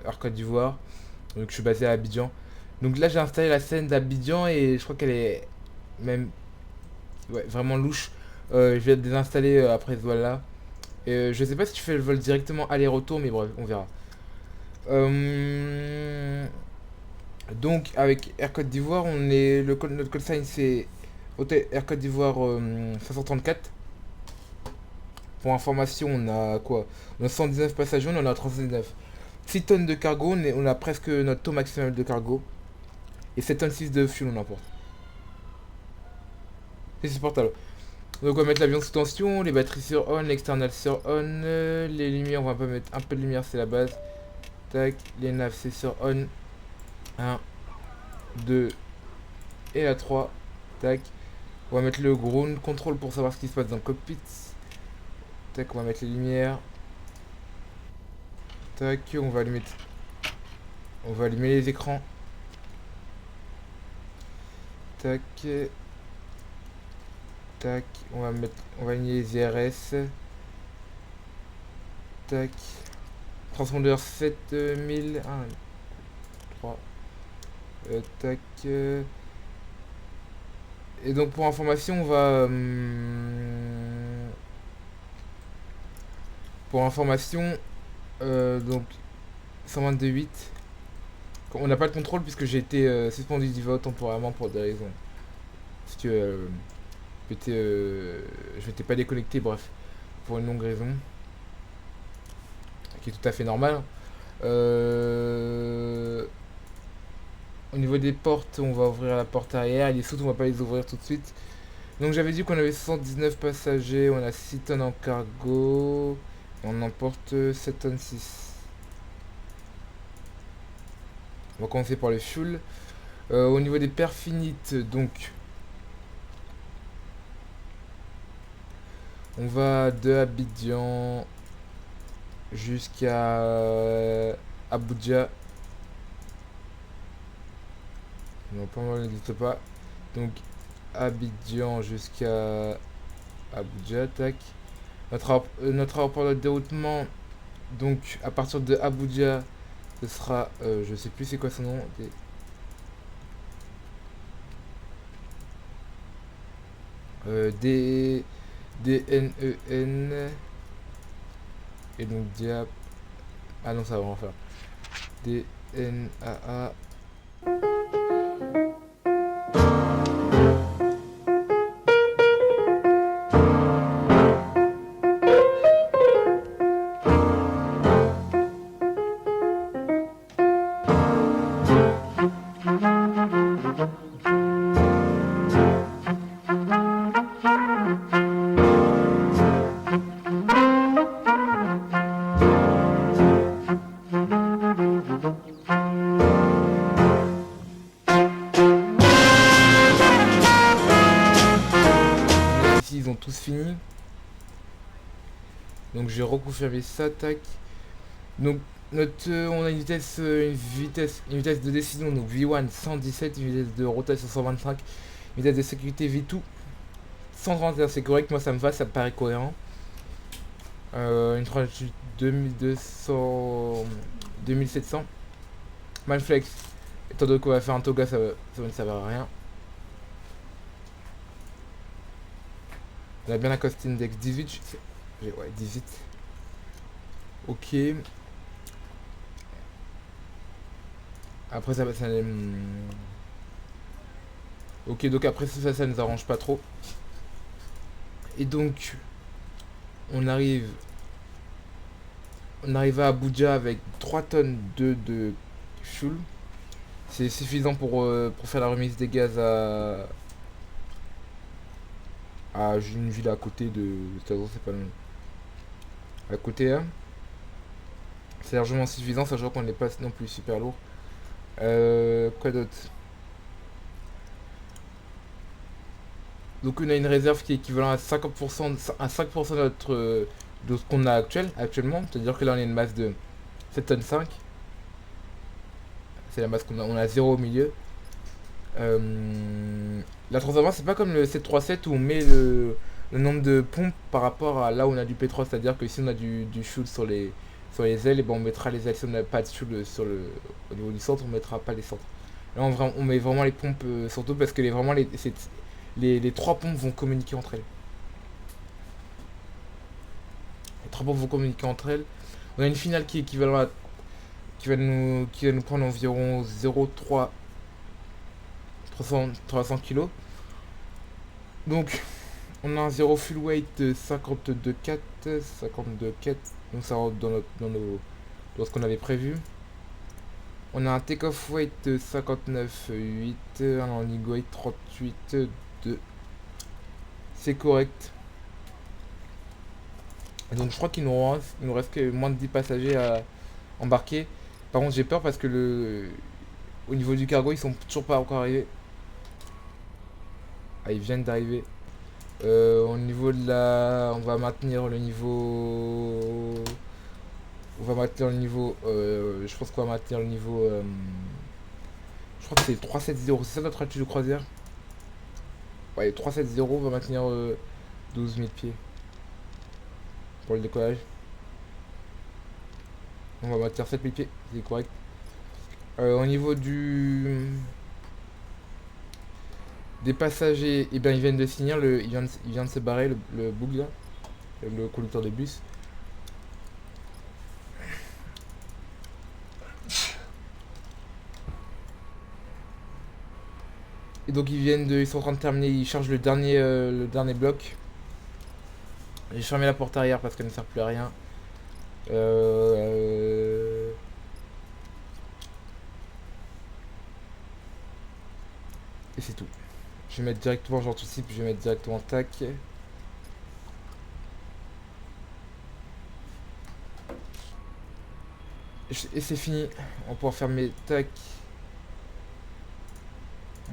Air Côte d'Ivoire. Donc je suis basé à Abidjan. Donc là j'ai installé la scène d'Abidjan et je crois qu'elle est même ouais, vraiment louche. Je vais la désinstaller après ce vol là. Je sais pas si tu fais le vol directement aller-retour, mais bref, on verra. Euh, donc avec Air Côte d'Ivoire, notre call sign c'est Hôtel Air Côte d'Ivoire 534. Pour information, on a quoi? On a 119 passagers, on en a 39. 6 tonnes de cargo, on a presque notre taux maximal de cargo. Et 7 tonnes 6 de fuel, on emporte. C'est supportable. Donc on va mettre l'avion sous tension, les batteries sur on, l'external sur on, les lumières, on va pas mettre un peu de lumière, c'est la base. Tac, les naves c'est sur on. Un, 2 et la 3. Tac. On va mettre le ground control pour savoir ce qui se passe dans le cockpit. Tac, on va mettre les lumières. Tac, on va allumer les écrans. Tac. Tac, on va aligner les IRS. Tac. Transpondeur 7000. 1, 3. Tac. Et donc pour information, on va... pour information, donc 122.8. On n'a pas de contrôle puisque j'ai été suspendu du vote temporairement pour des raisons. Parce que je m'étais pas déconnecté, bref, pour une longue raison, qui est tout à fait normale. Au niveau des portes, on va ouvrir la porte arrière. Les soutes, on va pas les ouvrir tout de suite. Donc j'avais dit qu'on avait 119 passagers, on a 6 tonnes en cargo. On emporte 7 tonnes 6. On va commencer par le fuel. Au niveau des perfinites, donc on va de Abidjan jusqu'à Abuja. Non, pas mal n'existe pas. Donc Abidjan jusqu'à Abuja, tac. Notre aéroport de déroutement, donc à partir de Abuja, ce sera, je sais plus c'est quoi son nom, D, DNEN, et donc Diap, ah non ça va en faire, DNAA. Ici ils ont tous fini. Donc j'ai reconfirmé ça, tac. Donc on a une vitesse de décision, donc V1 117, une vitesse de rotation 125, une vitesse de sécurité V2 131, c'est correct, moi ça me va, ça me paraît cohérent. Une tranche 2200, 2700. Manflex, étant donné qu'on va faire un toga, ça ne servira à rien. On a bien la cost index 18, ouais 18. Ok. Après ça, ok, donc après ça nous arrange pas trop. Et donc on arrive à Abuja avec 3 tonnes de fuel. C'est suffisant pour faire la remise des gaz à une ville à côté de Strasbourg, c'est pas loin. À côté, hein. C'est largement suffisant, sachant qu'on n'est pas non plus super lourd. Quoi d'autre? Donc on a une réserve qui est équivalent à 50%, à 5% de de ce qu'on a actuellement. C'est-à-dire que là on a une masse de 7 tonnes 5. C'est la masse qu'on a, on a 0 au milieu. La transformation c'est pas comme le 737 où on met le nombre de pompes par rapport à là où on a du pétrole. C'est-à-dire que si on a du fuel sur les ailes, et ben on mettra les ailes. Si on n'a pas dessus au niveau du centre, on mettra pas les centres. Là on met vraiment les pompes, surtout parce que les trois pompes vont communiquer entre elles. Les trois pompes vont communiquer entre elles. On a une finale qui va nous prendre environ 0,3 300 kg. Donc on a un 0 full weight de 52,4. Donc ça rentre dans ce qu'on avait prévu. On a un take-off weight de 59,8. Un landing weight 38,2. C'est correct. Et donc je crois qu'il nous reste que moins de 10 passagers à embarquer. Par contre j'ai peur parce que au niveau du cargo ils sont toujours pas encore arrivés. Ah, ils viennent d'arriver. Au niveau de on va maintenir le niveau. Je pense qu'on va maintenir le niveau. Je crois que c'est le 370. C'est ça notre altitude de croisière. Ouais, 370, on va maintenir 12 000 pieds pour le décollage. On va maintenir 7 000 pieds, c'est correct. Au niveau des passagers, eh bien, ils viennent de finir, il vient de se barrer, le boug là, le conducteur de bus. Et donc ils sont en train de terminer, ils chargent le dernier bloc. J'ai fermé la porte arrière parce qu'elle ne sert plus à rien. Et c'est tout. Je vais mettre directement, j'anticipe, je vais mettre directement tac. Et c'est fini. On va pouvoir fermer tac.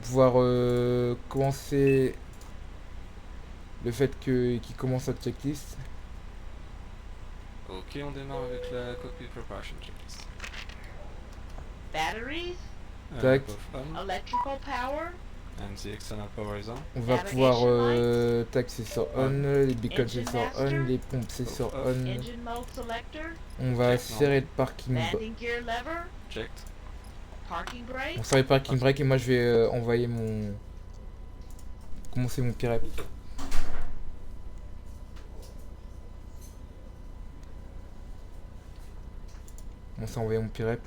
Pouvoir commencer le fait qu'il commence cette checklist. Ok, on démarre avec la cockpit preparation checklist. Batteries, Tac. Both on electrical power, and the external power is on. On va pouvoir tac, c'est sur on, les beacons c'est Engine sur on, master. les pompes c'est sur Off. on. engine mode selector, On va Check, non. serrer le parking. landing gear lever, Checked. parking brake, On serre le parking brake et moi je vais envoyer commencer mon pirep. On s'est envoyé mon pirep.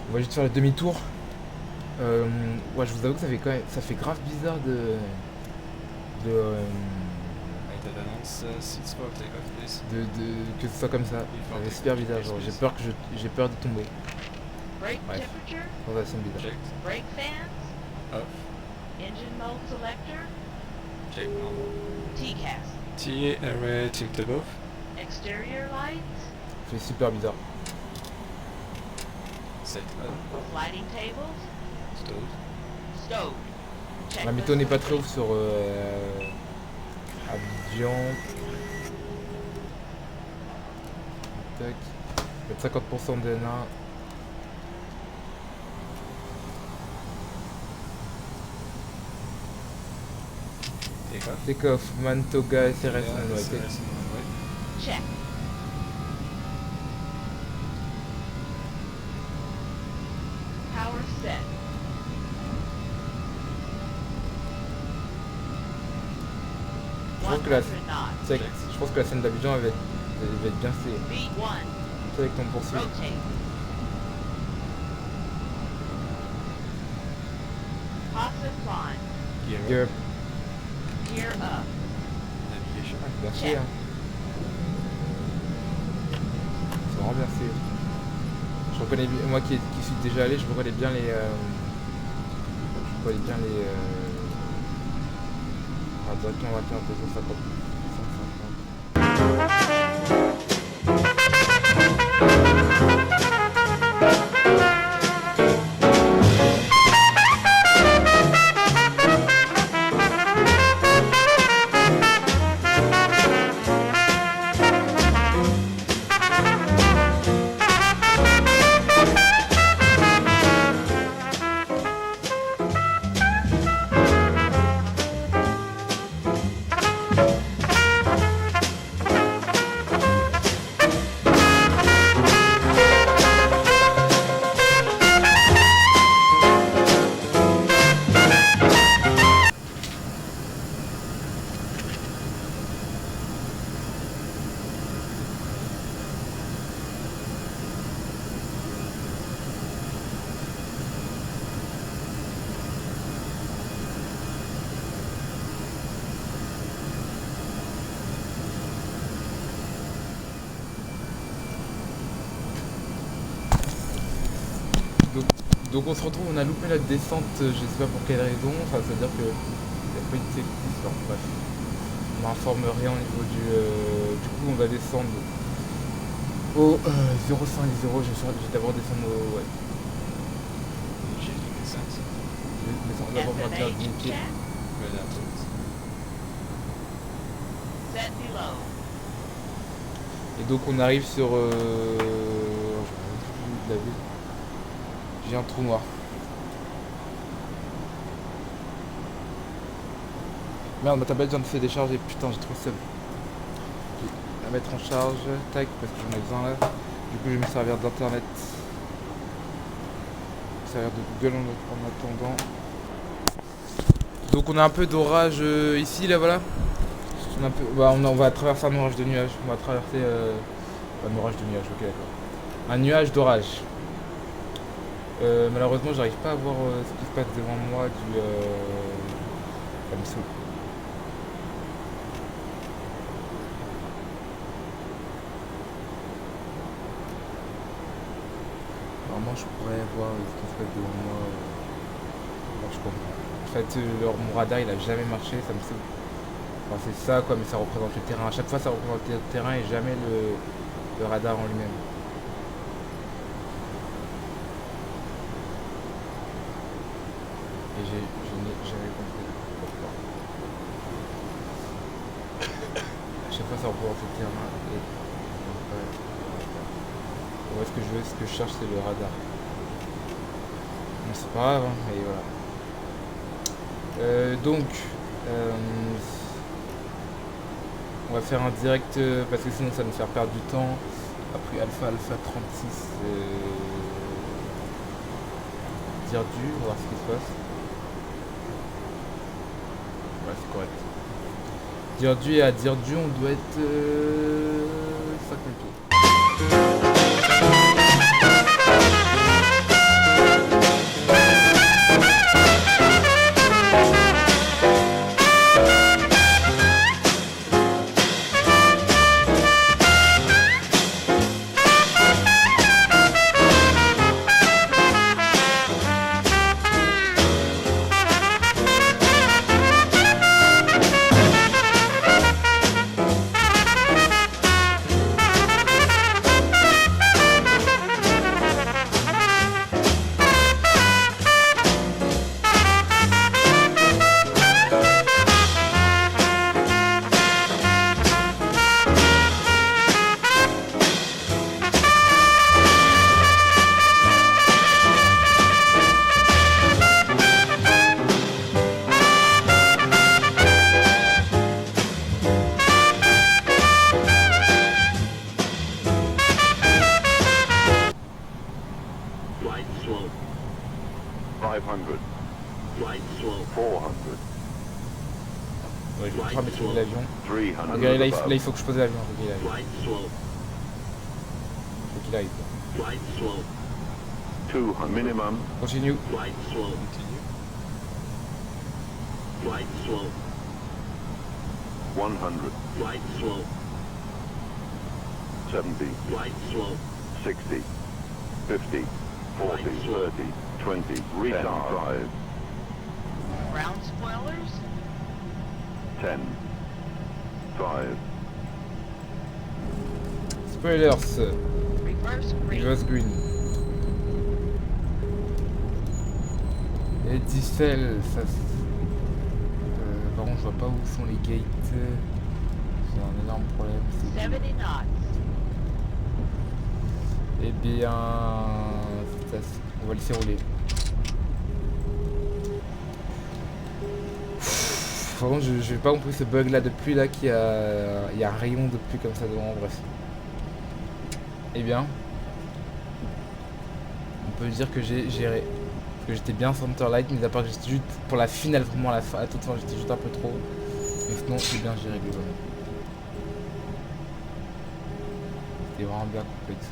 On va juste faire le demi-tour. Ouais, je vous avoue que ça fait grave bizarre I did announce seats for takeoff, please. que ce soit comme ça. Ça fait super bizarre, genre j'ai peur de tomber. brake Ouais. temperature, Sensation bizarre. Checked. brake fans, Off. engine mode selector, Check normal. TCAS, T array tilted off. exterior lights, Ça fait super bizarre. Set on. sliding tables, Stowed. stowed. La Checklist météo n'est pas très complete. ouf sur Abidjan. Tac. Mettre 50% de N1. Takeoff. Take-off, Mantoga, SRS, Yeah, on SRS doit on runway. Check. Power set. Je pense que la- 100 knots. Check. Je pense que la scène d'Abidjan elle va être bien faite. V1. Avec ton poursuite. Rotate. Positive climb. Gear Gear up. Gear up. bien fait. Hein. C'est vraiment bien fait. Je reconnais bien, moi qui suis déjà allé, je reconnais bien les. Je reconnais bien les. Ah, directement on va faire 250. 150. Donc on se retrouve, on a loupé la descente, je sais pas pour quelle raison, enfin ça veut dire que il n'y a pas eu de séquence, alors bref. On m'informe rien au niveau du coup on va descendre au 050, je vais d'abord descendre au... Ouais. J'ai vu que ça. Je vais descendre d'abord pour faire 10 pieds. Mais là, tout. Set below. Et donc on arrive sur... je sais plus de la ville. J'ai un trou noir. Merde, ma tablette vient de se décharger, putain j'ai trop le seum. Je vais la mettre en charge, tac, parce que j'en ai besoin là. Du coup je vais me servir d'internet. Me servir de Google en attendant. Donc on a un peu d'orage ici, là voilà. On, a un peu, on va traverser un orage de nuages. On va traverser un orage de nuages, ok d'accord. Un nuage d'orage. Malheureusement j'arrive pas à voir ce qui se passe devant moi du ça me saoule. Normalement je pourrais voir ce qui se passe devant moi. Je comprends. En fait mon radar il a jamais marché, ça me saoule. Enfin, c'est ça quoi, mais ça représente le terrain. À chaque fois ça représente le terrain et jamais le radar en lui-même. Et je n'ai jamais compris pourquoi. À chaque fois ça représente le terrain et... Ouais, ce que je veux, ce que je cherche c'est le radar. Bon, c'est pas grave, hein, mais voilà. Donc... on va faire un direct parce que sinon ça va nous faire perdre du temps. Après Alpha 36 Dirdu, on va voir ce qui se passe. Ouais c'est correct. Dirdu et à Dirdu on doit être 50 pieds. Right slope. 500, Right slope. 400, Ouais, je vais mettre sur l'avion. 300 Regardez, là, above. il faut que je pose l'avion. Faut qu'il arrive. Right slope. Faut qu'il arrive. Right slope. 200 minimum, Right Continue. slope. Continue. Right slope. 100, Right slope. 70, Right slope. 60, 50, 40, 30, 20, retard drive, Ground spoilers. 10, 5, Spoilers. Reverse green. Reverse green. Et diesel, ça. Par contre, je vois pas où sont les gates. C'est un énorme problème. 70 knots. Eh bien, on va laisser rouler. Par contre, je n'ai pas compris ce bug là depuis là qu'il y a un rayon de pluie comme ça devant. Bref. Eh bien, on peut dire que j'ai géré. Que j'étais bien center light, mais à part que j'étais juste pour la finale, vraiment à la fin, à toute fin, j'étais juste un peu trop. Mais sinon, j'ai bien géré globalement. C'était vraiment bien complexe.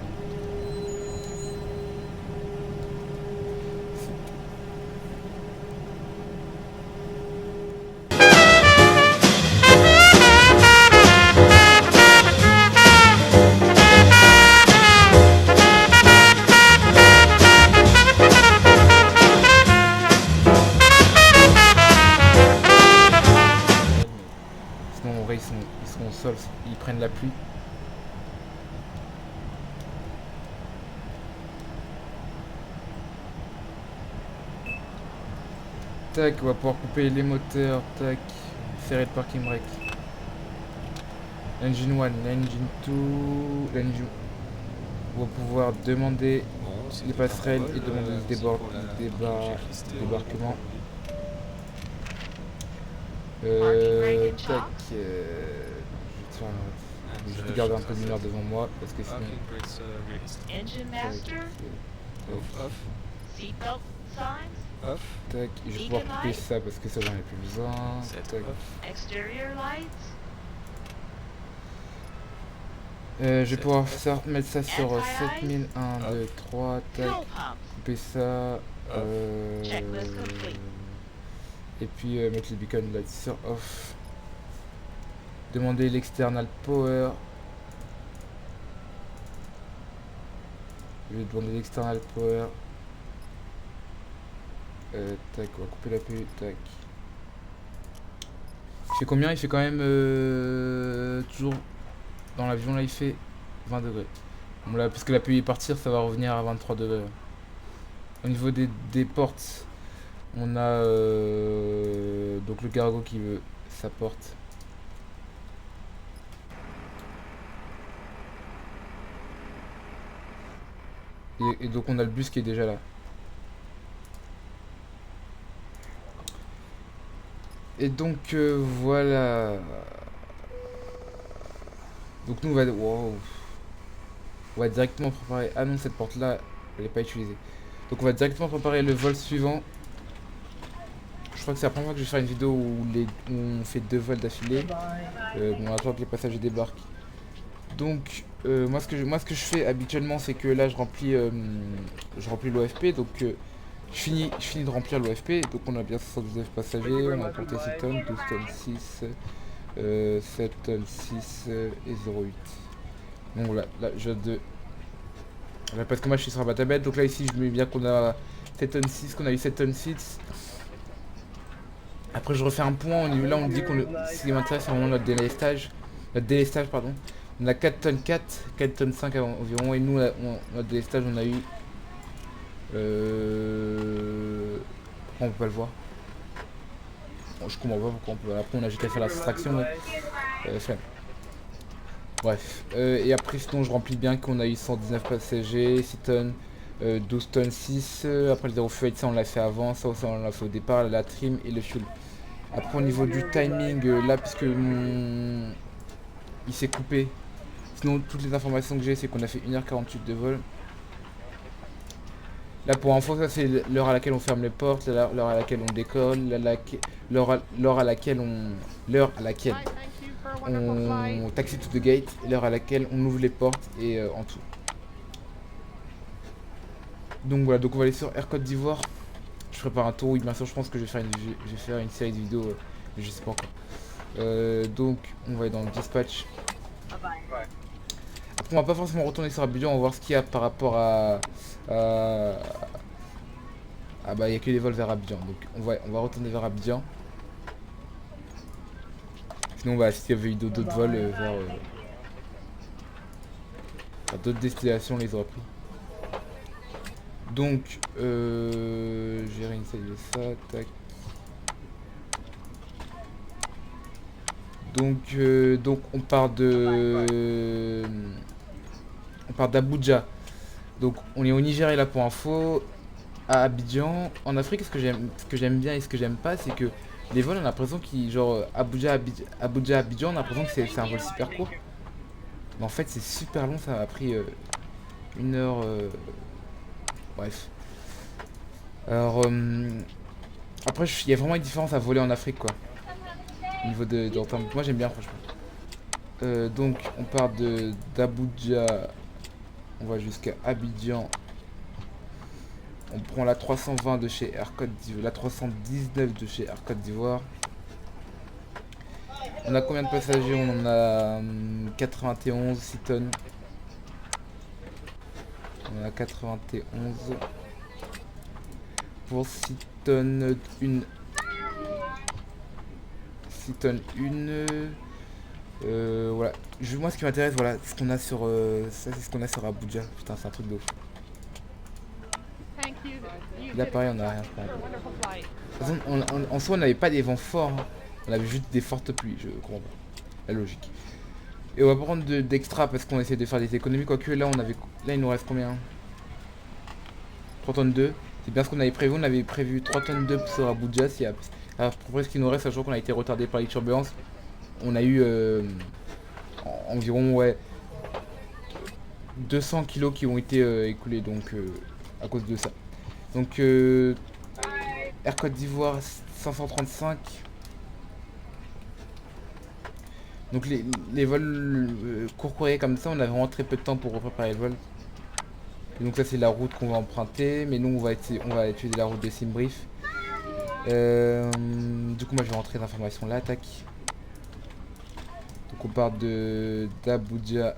Sinon, en vrai, ils sont au sol, ils prennent la pluie. Tac, on va pouvoir couper les moteurs, tac, serrer le parking brake. Engine 1, engine 2, l'engine. On va pouvoir demander Bon, c'était les pas passerelles mal, et demander le merci pour la checklist, débarquement. Parking brake and Tac, shock. je vais garder un peu de lumière devant moi parce que sinon. Parking brakes released. Engine Tac, master. Off, off, Seatbelt signs. off. tac, je vais pouvoir couper ça parce que ça j'en ai plus besoin. Set Tac. off. Exterior lights. Je vais pouvoir mettre ça sur 7000, 1, 2, 3, tac, Fuel pumps. couper ça. Checklist complete. Et puis mettre les beacon lights sur off. Demander l'external power. Je vais demander l'external power. Tac, on va couper la pluie, tac. Il fait combien? Il fait quand même toujours dans l'avion là il fait 20 degrés. Bon là parce que la pluie est partir ça va revenir à 23 degrés. Au niveau des portes, on a donc le cargo qui veut sa porte. Et donc on a le bus qui est déjà là. Et donc voilà. Donc nous wow. On va directement préparer. Ah non, cette porte là, elle n'est pas utilisée. Donc on va directement préparer le vol suivant. Je crois que c'est la première fois que je vais faire une vidéo où on fait 2 vols d'affilée. Bon, on attend que les passagers débarquent. Donc moi ce que je fais habituellement c'est que là je remplis l'OFP. Donc je finis de remplir l'OFP. Donc on a bien 79 passagers, on a compté 6 tonnes, 12 tonnes 6, 7 tonnes 6 et 0,8. Donc là je de... Là, parce que moi je suis sur la tablette, donc là ici je mets bien qu'on a 7 tonnes 6, qu'on a eu 7 tonnes 6. Après je refais un point, là on dit ce qui m'intéresse c'est vraiment notre délestage. Pardon. On a 4 tonnes 4 tonnes 5 environ, et nous notre délestage on a eu... Pourquoi on peut pas le voir? Bon, je comprends pas pourquoi on peut... Après on a juste à faire la soustraction, mais... flemme. Bref, et après sinon je remplis bien qu'on a eu 119 passagers, 6 tonnes, 12 tonnes 6, après le zéro fuel, ça on l'a fait avant, ça on l'a fait au départ, la trim et le fuel. Après au niveau du timing, là puisque il s'est coupé, sinon toutes les informations que j'ai c'est qu'on a fait 1h48 de vol. Là pour info ça c'est l'heure à laquelle on ferme les portes, l'heure à laquelle on décolle, l'heure à laquelle on taxi to the gate, l'heure à laquelle on ouvre les portes et en tout. Donc voilà, donc on va aller sur Air Côte d'Ivoire. Je prépare un tour, oui bien sûr je pense que je vais faire une série de vidéos, mais je sais pas encore. Donc on va aller dans le dispatch. Après on va pas forcément retourner sur Abidjan, on va voir ce qu'il y a par rapport à... Ah bah il n'y a que les vols vers Abidjan, donc on va retourner vers Abidjan. Sinon bah s'il y avait eu d'autres vols vers d'autres destinations, on les aurait pris. Donc j'ai réinitialisé ça, tac. Donc on part d'Abuja. Donc on est au Nigeria là pour info. À Abidjan, en Afrique, ce que j'aime bien et ce que j'aime pas, c'est que les vols, on a l'impression qu'ils, genre Abuja, Abidjan, on a l'impression que c'est un vol super court. Mais en fait, c'est super long, ça m'a pris 1 heure. Bref. Alors, après, il y a vraiment une différence à voler en Afrique, quoi. Au niveau moi, j'aime bien, franchement. Donc, on part d'Abuja, on va jusqu'à Abidjan. On prend la 320 de chez Air Côte d'Ivoire, la 319 de chez Air Côte d'Ivoire. On a combien de passagers? On en a 91, 6 tonnes. On en a 91. Pour 6 tonnes, 6 tonnes, voilà. Moi, ce qui m'intéresse, voilà, ce qu'on a sur... ça, c'est ce qu'on a sur Abuja. Putain, c'est un truc de ouf. Là pareil on a rien. De toute façon, en soi on n'avait pas des vents forts, hein. On avait juste des fortes pluies, je comprends pas. La logique. Et on va prendre d'extra parce qu'on essaie de faire des économies, quoique là il nous reste combien? 3 tonnes 2. C'est bien ce qu'on avait prévu, on avait prévu 3 tonnes 2 sur Abuja, c'est à peu près ce qui nous reste, sachant qu'on a été retardé par les turbulences. On a eu environ 200 kilos qui ont été écoulés donc à cause de ça. Donc Air Côte d'Ivoire 535. Donc les vols court courrier comme ça, on a vraiment très peu de temps pour préparer le vol. Et donc ça c'est la route qu'on va emprunter, mais nous on va utiliser la route de Simbrief. Du coup moi je vais rentrer l'information là, tac. Donc on part d'Abuja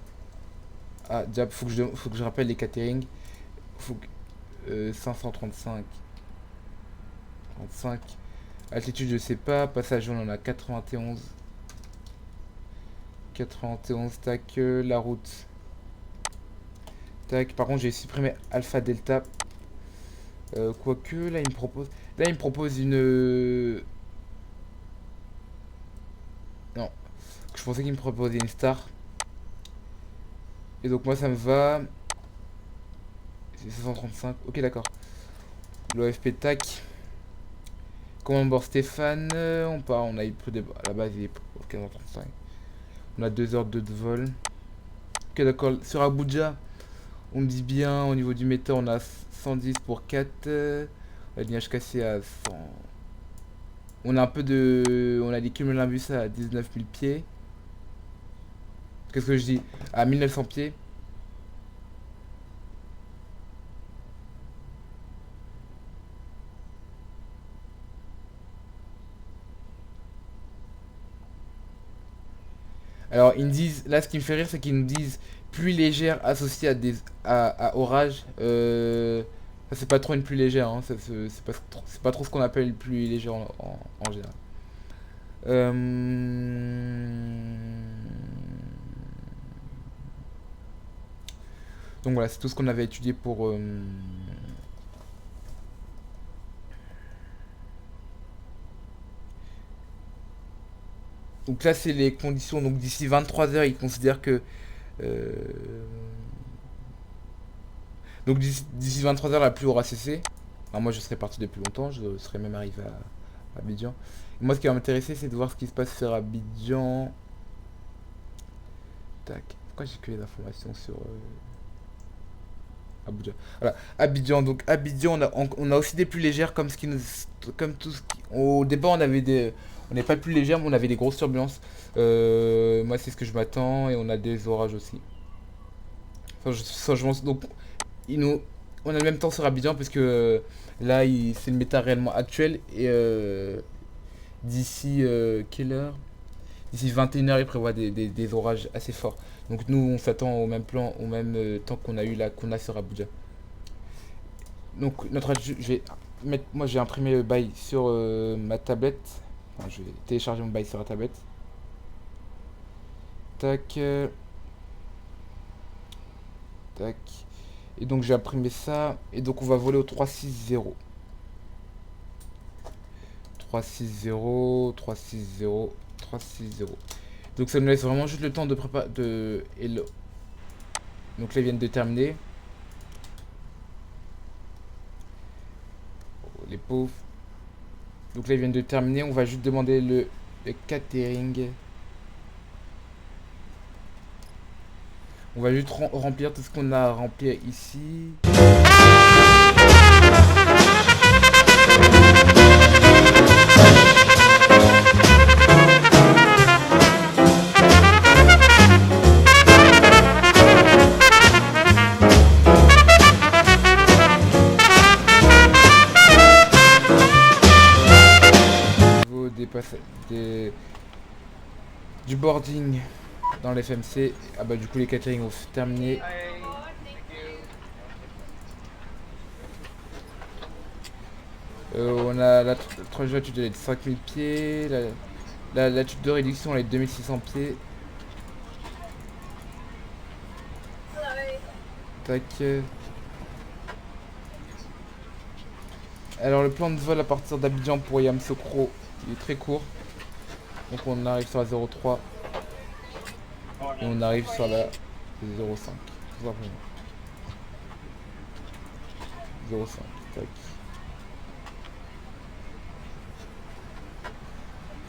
à Djab. Faut que je rappelle les catering. Faut que 535 35. Altitude je sais pas. Passage on en a 91. Tac. La route. Tac. Par contre j'ai supprimé Alpha Delta. Quoique là il me propose une... Non. Je pensais qu'il me proposait une star. Et donc moi ça me va. C'est 535. Ok d'accord. L'OFP tac. Commande bord Stéphane. On a eu plus de... À la base il est pour 15h35. On a 2 heures de vol. Ok d'accord. Sur Abuja, on me dit bien au niveau du méthode on a 110 pour 4. Alignage cassé à 100. On a un peu de... On a des cumulnimbus à 19 000 pieds. Qu'est-ce que je dis? À 1900 pieds. Alors ils me disent, là ce qui me fait rire c'est qu'ils nous disent pluie légère associée à orage. Ça c'est pas trop une pluie légère, hein. C'est pas trop ce qu'on appelle une pluie légère en général. Donc voilà, c'est tout ce qu'on avait étudié pour... Donc là c'est les conditions, donc d'ici 23 h ils considèrent que... Donc d'ici 23 h la pluie aura cessé. Alors moi je serais parti depuis longtemps, je serais même arrivé à Abidjan. Et moi ce qui va m'intéresser c'est de voir ce qui se passe sur Abidjan. Tac, pourquoi j'ai que les informations sur... Abuja. Voilà, Abidjan. Donc Abidjan, on a aussi des pluies légères comme tout ce qui... Au départ, on n'est pas plus légère, mais on avait des grosses turbulences. Moi, c'est ce que je m'attends et on a des orages aussi. Donc, on a le même temps sur Abidjan parce que là, c'est le méta réellement actuel et d'ici quelle heure? d'ici 21h, il prévoit des orages assez forts. Donc nous, on s'attend au même plan, au même temps qu'on a eu là, qu'on a sur Abuja. Donc notre altitude, moi j'ai imprimé le bail sur ma tablette. Enfin, je vais télécharger mon bail sur la tablette. Tac. Tac. Et donc j'ai imprimé ça. Et donc on va voler au 360. 360, 360, 360. Donc ça nous laisse vraiment juste le temps de préparer de hello. Donc là ils viennent de terminer. Oh, les pauvres. Donc là ils viennent de terminer. On va juste demander le catering. On va juste remplir tout ce qu'on a à remplir ici. Du boarding dans l'FMC. Ah bah du coup les catering ont terminé. On a la trajectoire de 5000 pieds, la latitude de réduction elle est de 2600 pieds. Tac. Alors le plan de vol à partir d'Abidjan pour Yamoussoukro, il est très court. Donc on arrive sur la 03 et on arrive sur la 05. 05. Tac.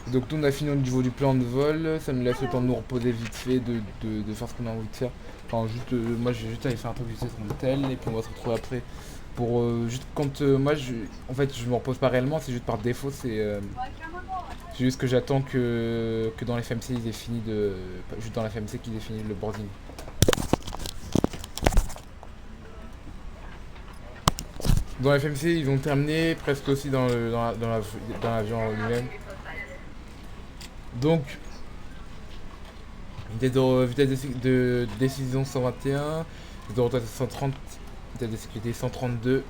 Donc nous on a fini au niveau du plan de vol, ça nous laisse le temps de nous reposer vite fait, de faire ce qu'on a envie de faire. Enfin juste, moi j'ai juste allé faire un truc vite fait sur mon tel et puis on va se retrouver après pour juste quand moi en fait je me repose pas réellement, c'est juste par défaut, c'est juste que j'attends que dans les FMC ils aient fini juste dans la FMC qu'ils aient fini le boarding. Dans la FMC ils ont terminé, presque aussi dans l'avion lui-même. Donc, vitesse de décision 121, vitesse de rotation 130, vitesse de sécurité 132,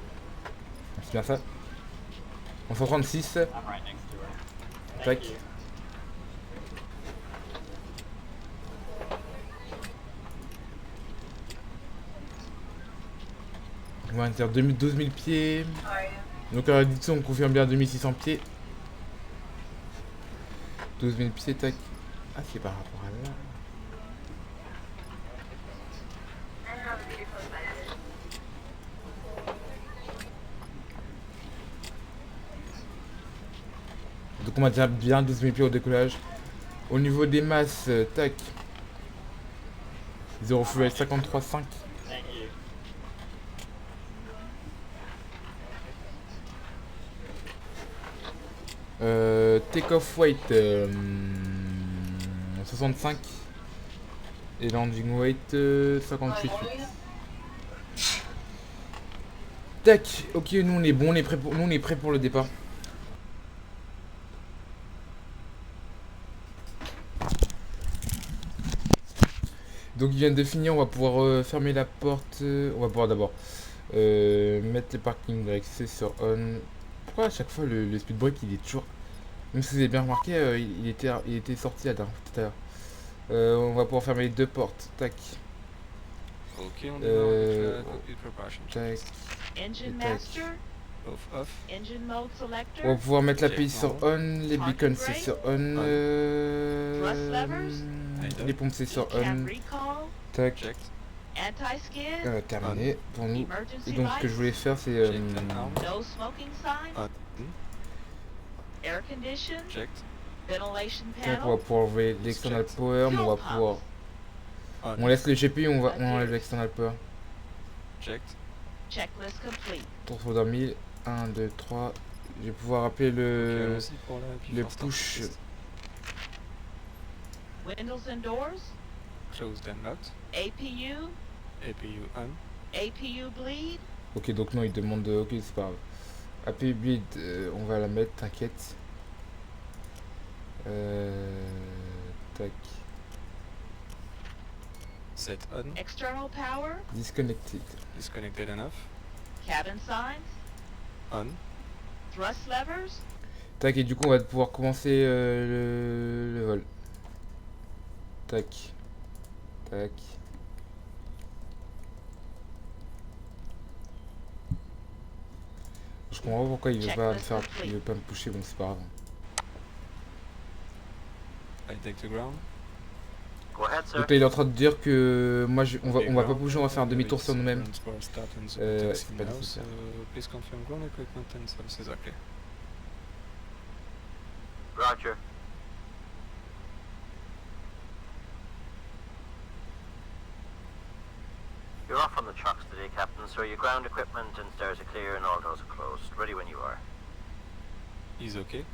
c'est bien ça. En 136, tac. On va dire 12 000 pieds. Donc la réduction on confirme bien 2600 pieds. 12 000 pieds, tac. Ah, c'est par rapport à là. Donc on va dire bien 12 000 pieds au décollage. Au niveau des masses, tac. 0 fuel 53,5. Take-off weight 65 et landing weight 58,8. Tac, ok, nous on est bon, on est prêt pour le départ. Donc ils viennent de finir, on va pouvoir fermer la porte. On va pouvoir d'abord mettre le parking brake sur on. Pourquoi à chaque fois le speed brake il est toujours... Même si vous avez bien remarqué, il était sorti là tout à l'heure. On va pouvoir fermer les deux portes. Tac. Ok, on démarre avec la cockpit preparation. Tac. Engine Tac. master, Off. engine mode On va selector, pouvoir mettre l'API Ok, sur on, les beacons c'est sur on, Thrust levers. les pompes c'est sur cab on. recall, Tac. Checked. anti-skid, Terminé pour nous. Et emergency donc ce que je lights, voulais faire c'est Checked and armed. no smoking sign, air condition, Checked. ventilation on va panel, pouvoir enlever l'external power, mais on va pouvoir... On laisse le GPU, on enlève l'external power. Checked. checklist complete. Tour 1000, 1, 2, 3. Je vais pouvoir appeler Ok, allons-y pour la le before start push. test. Windows and doors, Closed and locked. APU, APU on. APU bleed, Ok, donc non, il demande... Ok, c'est pas grave. APU bleed, on va la mettre, t'inquiète. Tac. Set on. External power. Disconnected. Disconnected and off. Cabin signs. On. Thrust levers. Tac, et du coup on va pouvoir commencer le vol. Tac. Tac. Je comprends pas pourquoi il veut pas me faire, il veut pas me pusher, bon c'est pas grave. I take the ground. Go ahead, sir. Donc là il est en train de dire que moi on va pas bouger, on va faire un demi-tour sur nous-mêmes. C'est pas nécessaire. Please confirm ground equipment and services are clear. Roger. You're off on the trucks today, Captain, so your ground equipment and stairs are clear and all doors are closed. Ready when you are. He's okay.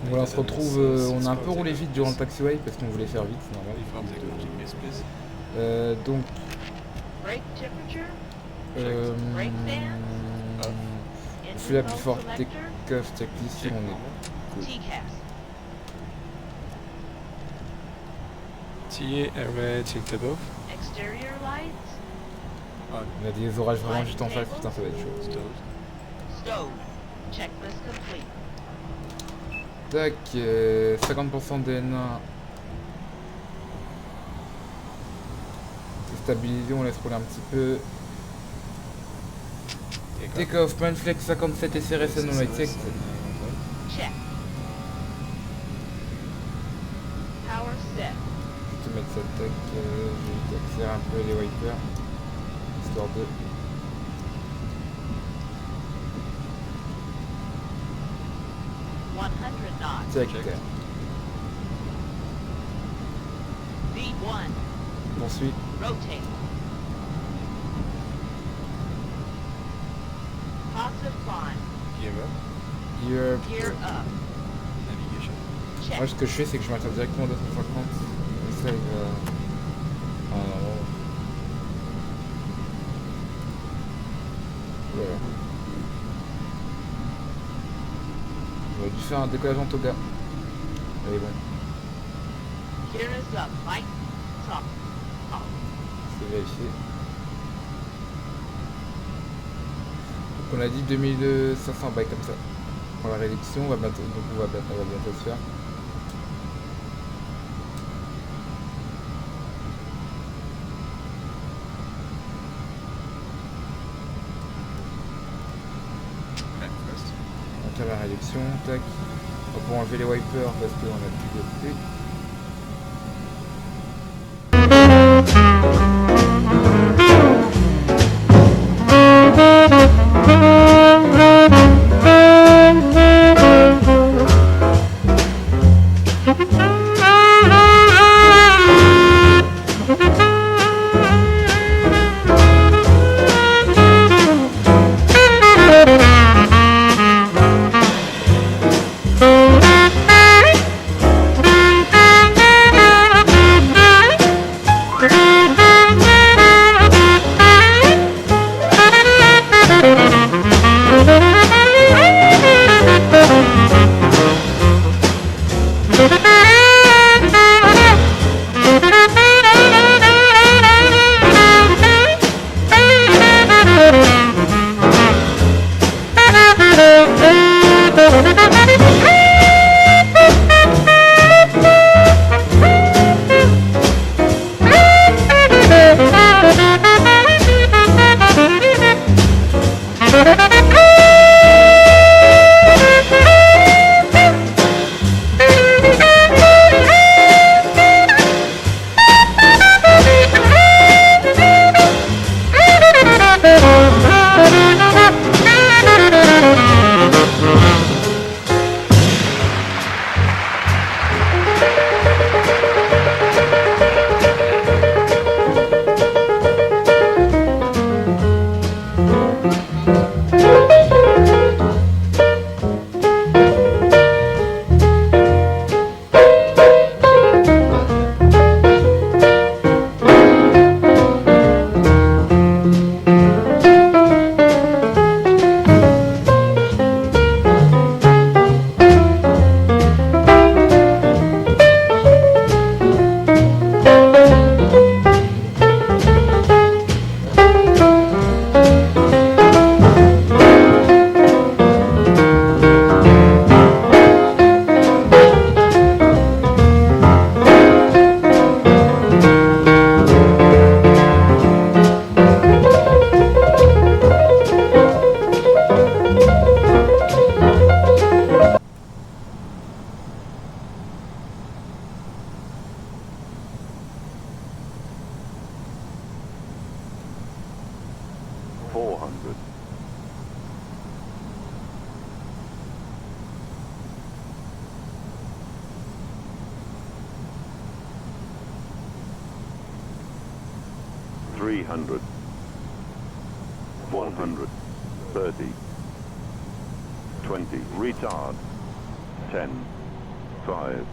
Voilà, on se retrouve, on a un peu roulé vite durant le taxiway parce qu'on voulait faire vite, c'est normal. Donc, Brake temperature. on fait la plus forte take-off checklist si on est. TCAS. TA array tilted off. Exterior lights. On. On a des orages vraiment juste en face, putain ça va être chaud. Stowed. Stowed. Checklist complete. Tac, 50% DN1. C'est stabilisé, on laisse rouler un petit peu. Take-off, Manflex 57 et CRS non check. Check. Power set. Je vais te mettre ça, tac, je vais accélérer un peu les wipers. Histoire de... knots. Tac, Check. V1. poursuit. Rotate. Positive climb. Gear up. Gear. Gear up. Navigation. Check. Moi ce que je fais c'est que je m'attends directement à 250. Et ça il va... Ah non. Voilà. J'aurais dû faire un décollage en toga. Allez bon, Gear is up. Light. Top. Off. c'est vérifié. Donc on a dit 2500 bytes comme ça. Pour la réduction, on va bientôt, donc on va bientôt se faire. Back first. On tire la réduction, tac. On va pouvoir enlever les wipers parce qu'on a plus de clés. 300, 400, 30, 20, retard, 10, 5,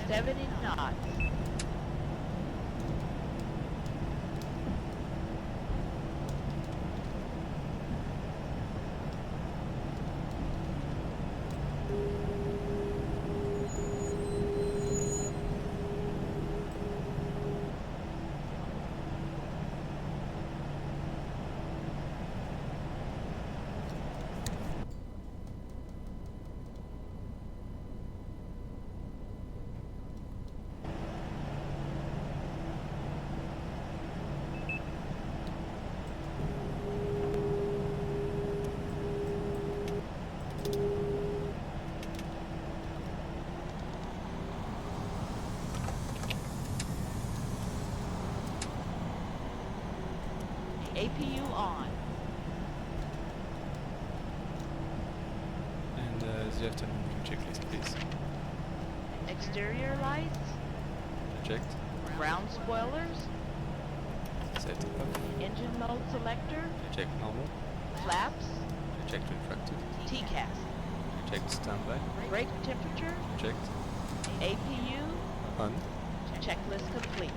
Seventy knots. APU on. And the afternoon checklist, please. Exterior lights. Checked. Ground spoilers. Set up. Engine mode selector. Check normal. Flaps. Checked retracted. TCAS. Checked standby. Brake temperature. Checked. APU. On. Checklist complete.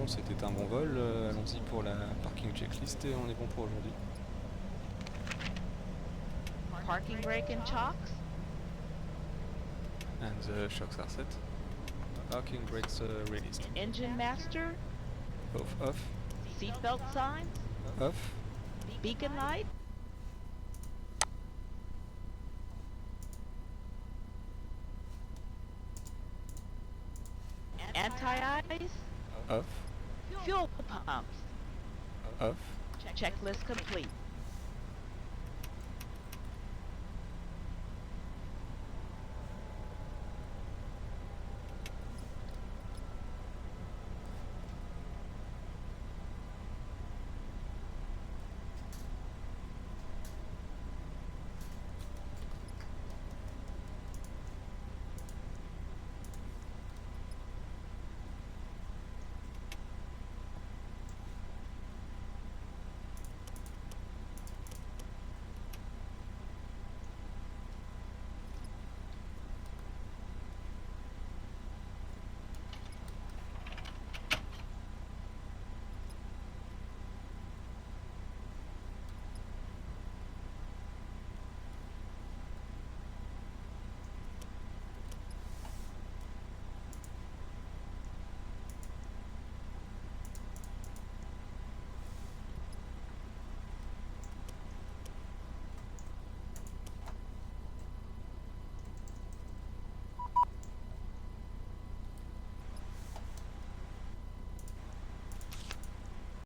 Bon, c'était un bon vol. Allons-y pour la parking checklist et on est bon pour aujourd'hui. Parking brake and chocks. And the shocks are set. Parking brakes released. Engine master. Both off. Seatbelt signs. Off. Beacon light. Anti-ice. Off. Fuel pumps. Off. Checklist complete.